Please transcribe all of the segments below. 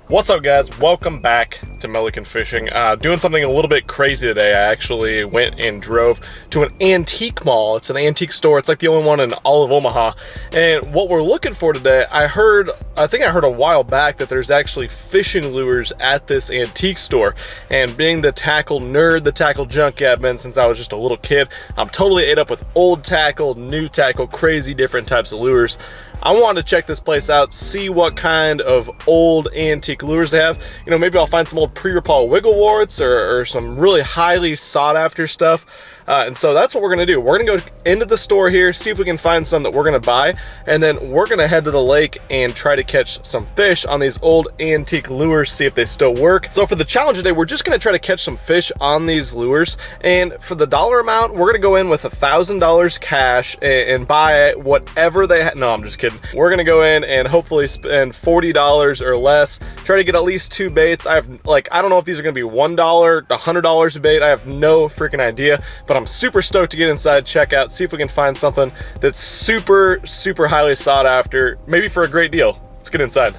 What's up, guys? Welcome back to Milliken Fishing. Doing something a little bit crazy today. I actually went and drove to an antique mall. It's an antique store. It's like the only one in all of Omaha. And what we're looking for today, I think I heard a while back that there's actually fishing lures at this antique store. And being the tackle nerd, the tackle junkie I've been since I was just a little kid, I'm totally ate up with old tackle, new tackle, crazy different types of lures. I wanted to check this place out, see what kind of old antique lures they have. You know, maybe I'll find some old pre-Rapala wiggle warts or some really highly sought after stuff. And so that's what we're gonna do. We're gonna go into the store here, see if we can find some that we're gonna buy, and then we're gonna head to the lake and try to catch some fish on these old antique lures, see if they still work. So for the challenge today, we're just gonna try to catch some fish on these lures. And for the dollar amount, we're gonna go in with $1,000 cash and buy whatever they have. No, I'm just kidding. We're gonna go in and hopefully spend $40 or less, try to get at least 2 baits. I don't know if these are gonna be $1, $100 a bait. I have no freaking idea, but I'm super stoked to get inside, check out, see if we can find something that's super, super highly sought after, maybe for a great deal. Let's get inside.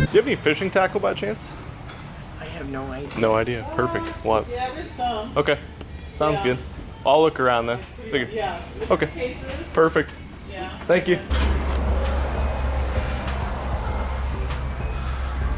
Do you have any fishing tackle by chance? I have no idea. No idea. Perfect. What? Yeah, there's some. Okay. Sounds good. I'll look around then. Figure. Yeah. Okay. Cases. Perfect. Yeah. Thank you.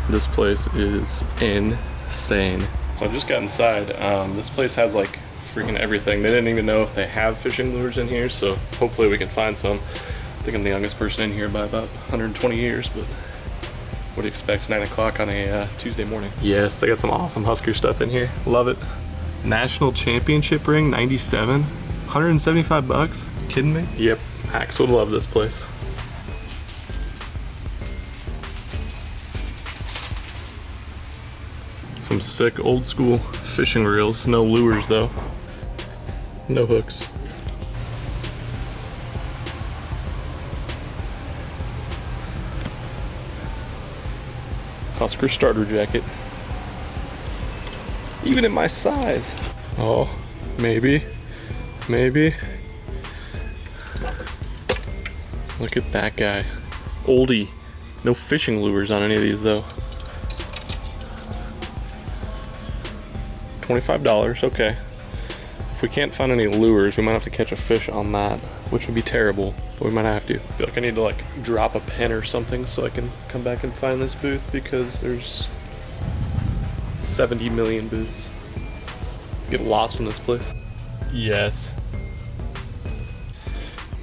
This place is insane. So I just got inside. This place has like freaking everything. They didn't even know if they have fishing lures in here, so hopefully we can find some. I think I'm the youngest person in here by about 120 years, but what do you expect, 9 o'clock on a Tuesday morning? Yes, they got some awesome Husker stuff in here. Love it. National Championship ring, 97, 175 bucks. Kidding me? Yep, Hacks would love this place. Some sick old school fishing reels, no lures though. No hooks. Husker starter jacket. Even in my size. Oh, maybe. Look at that guy. Oldie. No fishing lures on any of these though. $25, okay. If we can't find any lures, we might have to catch a fish on that, which would be terrible, but we might have to. I feel like I need to like drop a pin or something so I can come back and find this booth because there's 70 million booths. Get lost in this place. Yes.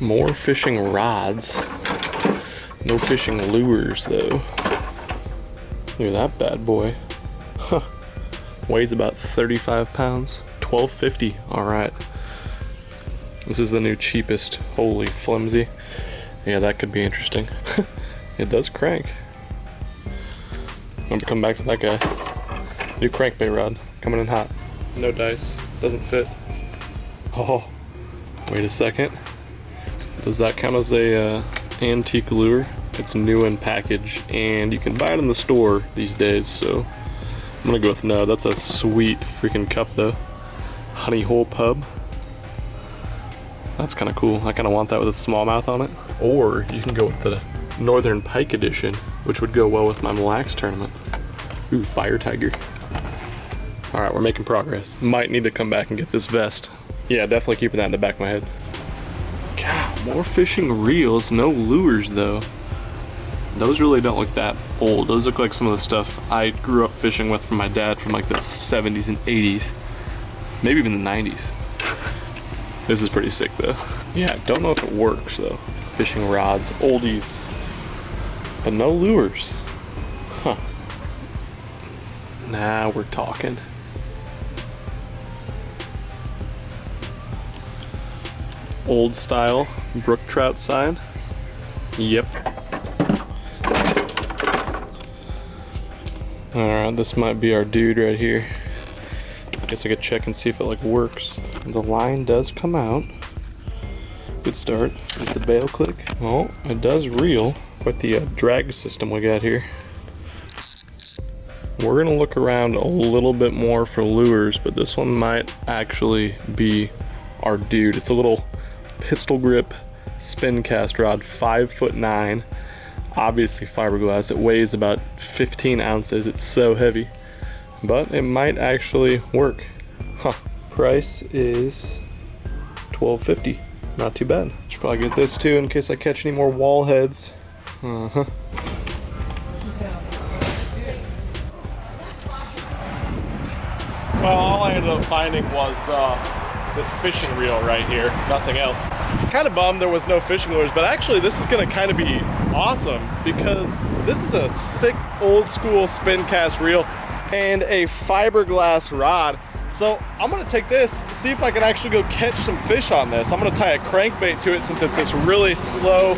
More fishing rods. No fishing lures though. Look at that bad boy. Huh. Weighs about 35 pounds. $12.50. Alright. This is the new cheapest. Holy flimsy. Yeah, that could be interesting. It does crank. I'm gonna come back to that guy. New crankbait rod. Coming in hot. No dice. Doesn't fit. Oh. Wait a second. Does that count as a antique lure? It's new in package and you can buy it in the store these days, so I'm gonna go with no. That's a sweet freaking cup though. Honey hole pub. That's kind of cool. I kind of want that with a smallmouth on it. Or you can go with the Northern Pike edition, which would go well with my Mille Lacs tournament. Ooh, Fire Tiger. All right, we're making progress. Might need to come back and get this vest. Yeah, definitely keeping that in the back of my head. God, more fishing reels, no lures though. Those really don't look that old. Those look like some of the stuff I grew up fishing with from my dad from like the 70s and 80s. Maybe even the 90s. This is pretty sick though. Yeah, don't know if it works though. Fishing rods, oldies, but no lures. Huh. Now we're talking. Old style brook trout sign. Yep. Alright, this might be our dude right here. Guess I could check and see if it like works. The line does come out. Good start. Is the bail click? Oh, it does reel. Quite the drag system we got here. We're gonna look around a little bit more for lures, but this one might actually be our dude. It's a little pistol grip spin cast rod, 5'9". Obviously fiberglass. It weighs about 15 ounces. It's so heavy, but it might actually work. Huh. Price is $12.50. Not too bad. Should probably get this too in case I catch any more wall heads. Uh-huh. Well, all I ended up finding was this fishing reel right here, nothing else. Kind of bummed there was no fishing lures, but actually this is gonna kind of be awesome because this is a sick old school spin cast reel and a fiberglass rod. So I'm gonna take this, see if I can actually go catch some fish on this. I'm gonna tie a crankbait to it since it's this really slow,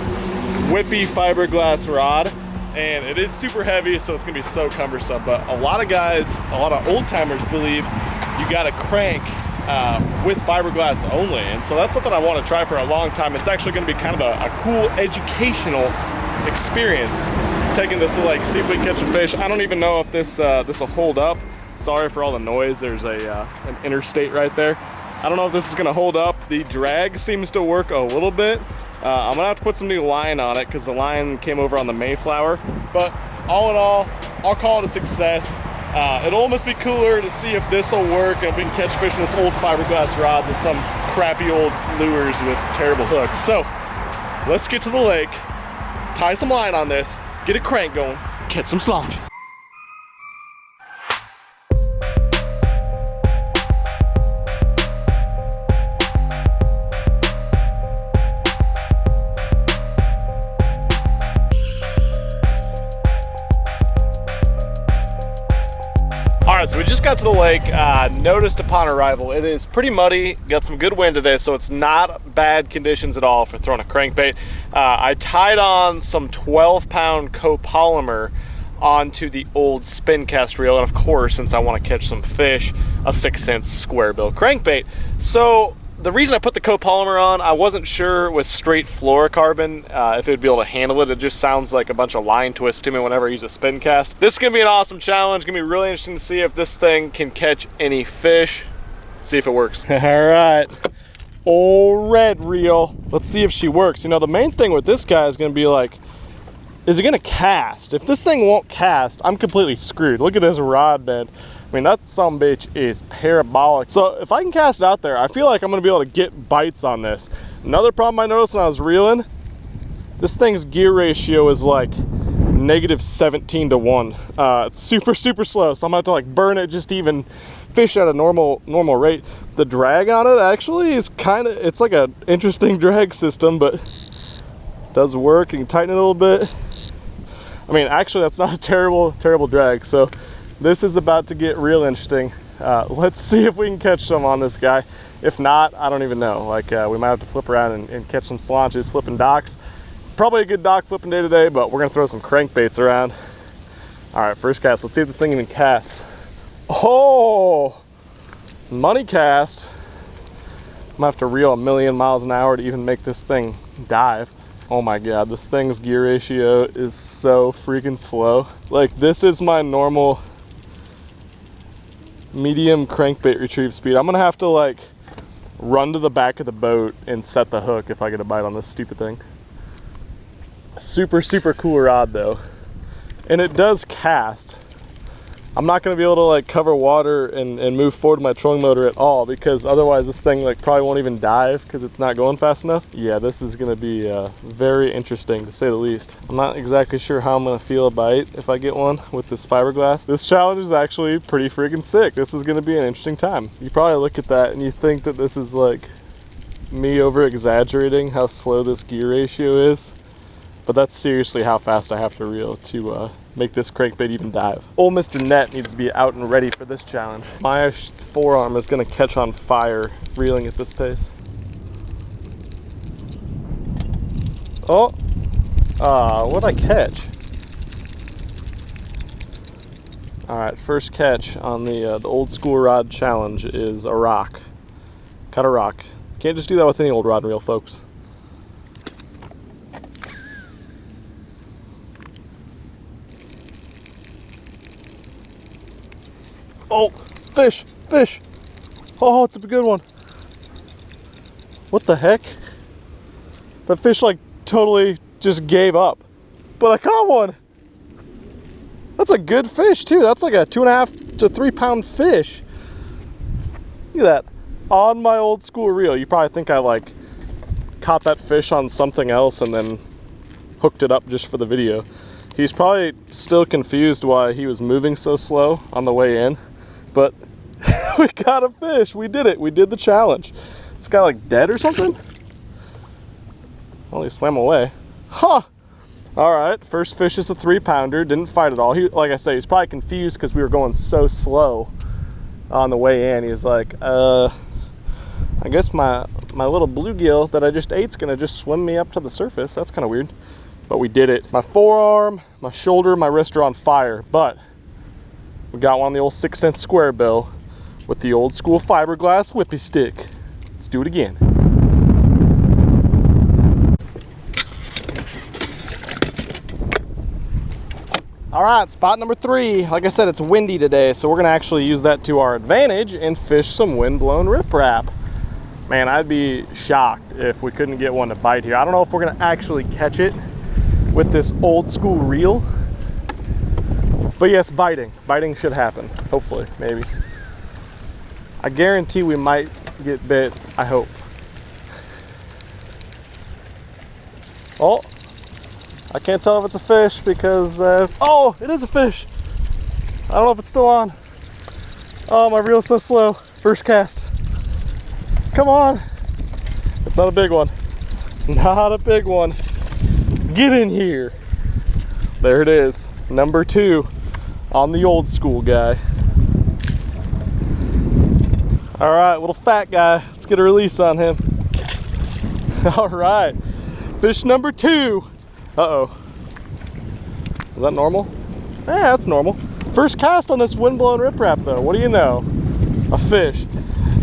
whippy fiberglass rod. And it is super heavy, so it's gonna be so cumbersome. But a lot of guys, a lot of old timers believe you gotta crank with fiberglass only. And so that's something I wanna try for a long time. It's actually gonna be kind of a cool educational experience, taking this to like see if we can catch some fish. I don't even know if this will hold up. Sorry for all the noise. There's an interstate right there. I don't know if this is gonna hold up. The drag seems to work a little bit. I'm gonna have to put some new line on it because the line came over on the Mayflower. But all in all, I'll call it a success. It'll almost be cooler to see if this will work and if we can catch fish in this old fiberglass rod than some crappy old lures with terrible hooks. So let's get to the lake, tie some line on this, get a crank going, catch some slonges. Alright, so we just got to the lake. Noticed upon arrival, it is pretty muddy, got some good wind today, so it's not bad conditions at all for throwing a crankbait. I tied on some 12-pound copolymer onto the old spin cast reel, and of course, since I want to catch some fish, a 6-cent square bill crankbait. So the reason I put the copolymer on, I wasn't sure with straight fluorocarbon if it would be able to handle it. It just sounds like a bunch of line twists to me whenever I use a spin cast. This is gonna be an awesome challenge. Gonna be really interesting to see if this thing can catch any fish. Let's see if it works. All right, old red reel. Let's see if she works. You know, the main thing with this guy is gonna be like, is it gonna cast? If this thing won't cast, I'm completely screwed. Look at this rod bed. I mean, that sumbitch is parabolic. So if I can cast it out there, I feel like I'm gonna be able to get bites on this. Another problem I noticed when I was reeling, this thing's gear ratio is like -17 to 1. It's super, super slow. So I'm gonna have to like burn it just to even fish at a normal rate. The drag on it actually is it's like an interesting drag system, but it does work. You can tighten it a little bit. I mean, actually that's not a terrible drag. So this is about to get real interesting. Let's see if we can catch some on this guy. If not, I don't even know. Like we might have to flip around and catch some slonches flipping docks. Probably a good dock flipping day today, but we're gonna throw some crankbaits around. All right, first cast. Let's see if this thing even casts. Oh, money cast. I'm gonna have to reel 1,000,000 miles an hour to even make this thing dive. Oh my God, this thing's gear ratio is so freaking slow. Like this is my normal medium crankbait retrieve speed. I'm gonna have to like run to the back of the boat and set the hook if I get a bite on this stupid thing. Super, super cool rod though. And it does cast. I'm not gonna be able to like cover water and move forward with my trolling motor at all because otherwise this thing like probably won't even dive because it's not going fast enough. Yeah, this is gonna be very interesting to say the least. I'm not exactly sure how I'm gonna feel a bite if I get one with this fiberglass. This challenge is actually pretty freaking sick. This is gonna be an interesting time. You probably look at that and you think that this is like me over exaggerating how slow this gear ratio is, but that's seriously how fast I have to reel to make this crankbait even dive. Old Mr. Net needs to be out and ready for this challenge. My forearm is gonna catch on fire reeling at this pace. Oh, what'd I catch? All right, first catch on the old school rod challenge is a rock. Cut a rock. Can't just do that with any old rod and reel, folks. Oh, fish, fish. Oh, it's a good one. What the heck? That fish like totally just gave up. But I caught one. That's a good fish too. That's like a 2.5 to 3 pound fish. Look at that. On my old school reel. You probably think I like caught that fish on something else and then hooked it up just for the video. He's probably still confused why he was moving so slow on the way in, but we got a fish. We did it. We did the challenge. This guy like dead or something? Well, he swam away. Huh. All right, first fish is a 3 pounder. Didn't fight at all. He, like I say, he's probably confused because we were going so slow on the way in. He's like, I guess my little bluegill that I just ate's gonna just swim me up to the surface. That's kind of weird, but we did it. My forearm, my shoulder, my wrist are on fire, but we got one on the old 6-cent square bill with the old school fiberglass whippy stick. Let's do it again. All right, spot number 3. Like I said, it's windy today, so we're gonna actually use that to our advantage and fish some wind-blown riprap. Man, I'd be shocked if we couldn't get one to bite here. I don't know if we're gonna actually catch it with this old school reel, but yes, biting. Biting should happen, hopefully, maybe. I guarantee we might get bit, I hope. Oh. I can't tell if it's a fish because, oh, it is a fish. I don't know if it's still on. Oh, my reel's so slow. First cast. Come on. It's not a big one. Not a big one. Get in here. There it is. Number 2 on the old school guy. All right, little fat guy. Let's get a release on him. All right, fish number 2. Uh-oh. Is that normal? Yeah, that's normal. First cast on this wind-blown riprap though. What do you know? A fish.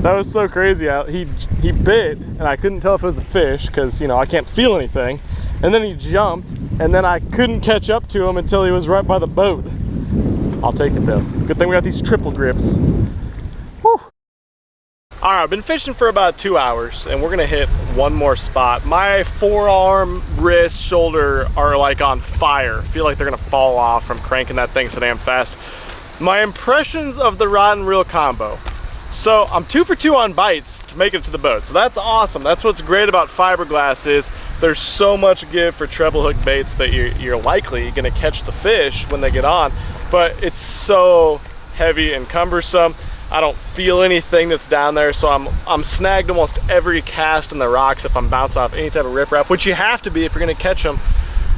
That was so crazy. He bit and I couldn't tell if it was a fish because, you know, I can't feel anything. And then he jumped and then I couldn't catch up to him until he was right by the boat. I'll take it though. Good thing we got these triple grips. Whew. All right, I've been fishing for about 2 hours and we're gonna hit one more spot. My forearm, wrist, shoulder are like on fire. I feel like they're gonna fall off from cranking that thing so damn fast. My impressions of the rod and reel combo. So I'm 2 for 2 on bites to make it to the boat. So that's awesome. That's what's great about fiberglass is there's so much give for treble hook baits that you're likely gonna catch the fish when they get on, but it's so heavy and cumbersome. I don't feel anything that's down there, so I'm snagged almost every cast in the rocks if I'm bouncing off any type of riprap, which you have to be if you're gonna catch them.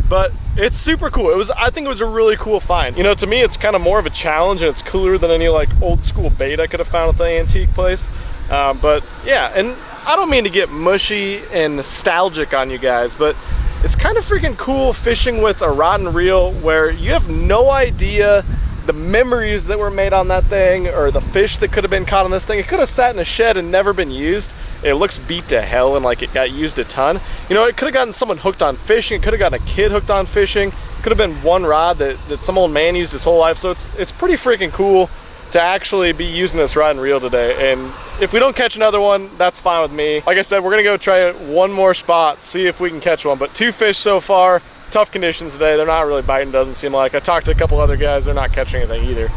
But it's super cool. I think it was a really cool find. You know, to me, it's kind of more of a challenge and it's cooler than any like old school bait I could have found at the antique place. But yeah, and I don't mean to get mushy and nostalgic on you guys, but it's kind of freaking cool fishing with a rod and reel where you have no idea the memories that were made on that thing or the fish that could have been caught on this thing. It could have sat in a shed and never been used. It looks beat to hell and like it got used a ton. You know, it could have gotten someone hooked on fishing. It could have gotten a kid hooked on fishing. It could have been one rod that some old man used his whole life. So it's pretty freaking cool to actually be using this rod and reel today. And if we don't catch another one, that's fine with me. Like I said, we're gonna go try one more spot, see if we can catch one. But 2 fish so far. Tough conditions today. They're not really biting, doesn't seem like. I talked to a couple other guys, they're not catching anything either.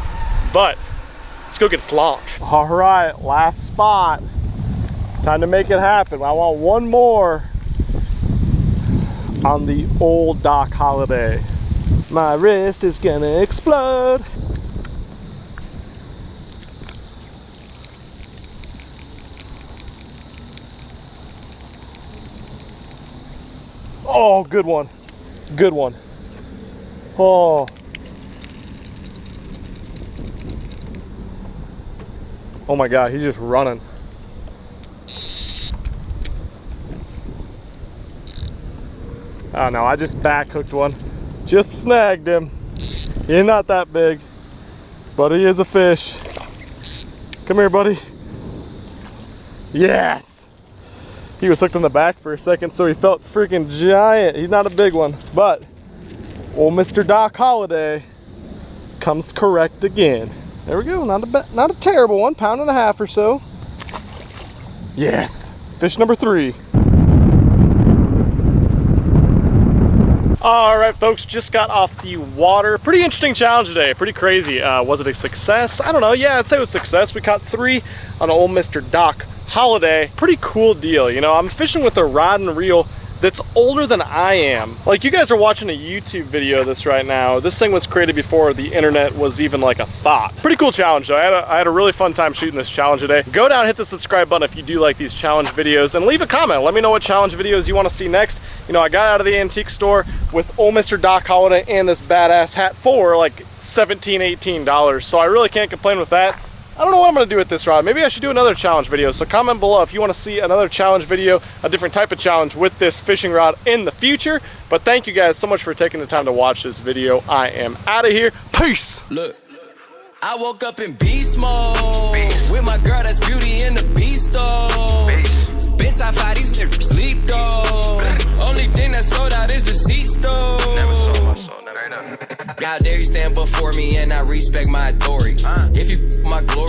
But let's go get a slaunch. All right, last spot. Time to make it happen. I want one more on the old Doc Holiday. My wrist is gonna explode. Oh, good one. Good one. Oh. Oh my God, he's just running. Oh no, I just back hooked one. Just snagged him. He's not that big, but he is a fish. Come here, buddy. Yes. He was hooked in the back for a second, so he felt freaking giant. He's not a big one, but old Mr. Doc Holiday comes correct again. There we go, not a terrible one, 1.5 pounds or so. Yes, fish number 3. All right, folks, just got off the water. Pretty interesting challenge today, pretty crazy. Was it a success? I don't know, yeah, I'd say it was a success. We caught 3 on old Mr. Doc Holiday. Pretty cool deal, you know, I'm fishing with a rod and reel that's older than I am. Like, you guys are watching a YouTube video of this right now. This thing was created before the internet was even like a thought. Pretty cool challenge though. I had a really fun time shooting this challenge today. Go down, hit the subscribe button if you do like these challenge videos, and leave a comment. Let me know what challenge videos you want to see next. You know, I got out of the antique store with old Mr. Doc Holiday and this badass hat for like $17, $18. So I really can't complain with that. I don't know what I'm gonna do with this rod. Maybe I should do another challenge video. So comment below if you wanna see another challenge video, a different type of challenge with this fishing rod in the future. But thank you guys so much for taking the time to watch this video. I am out of here. Peace. Look, I woke up in beast mode with my girl that's Beauty and the Beast though. Been side fight, these niggas sleep though. Only thing that's sold out is the deceased though. Never sold my soul, never. How dare you stand before me and I respect my authority. If you my glory.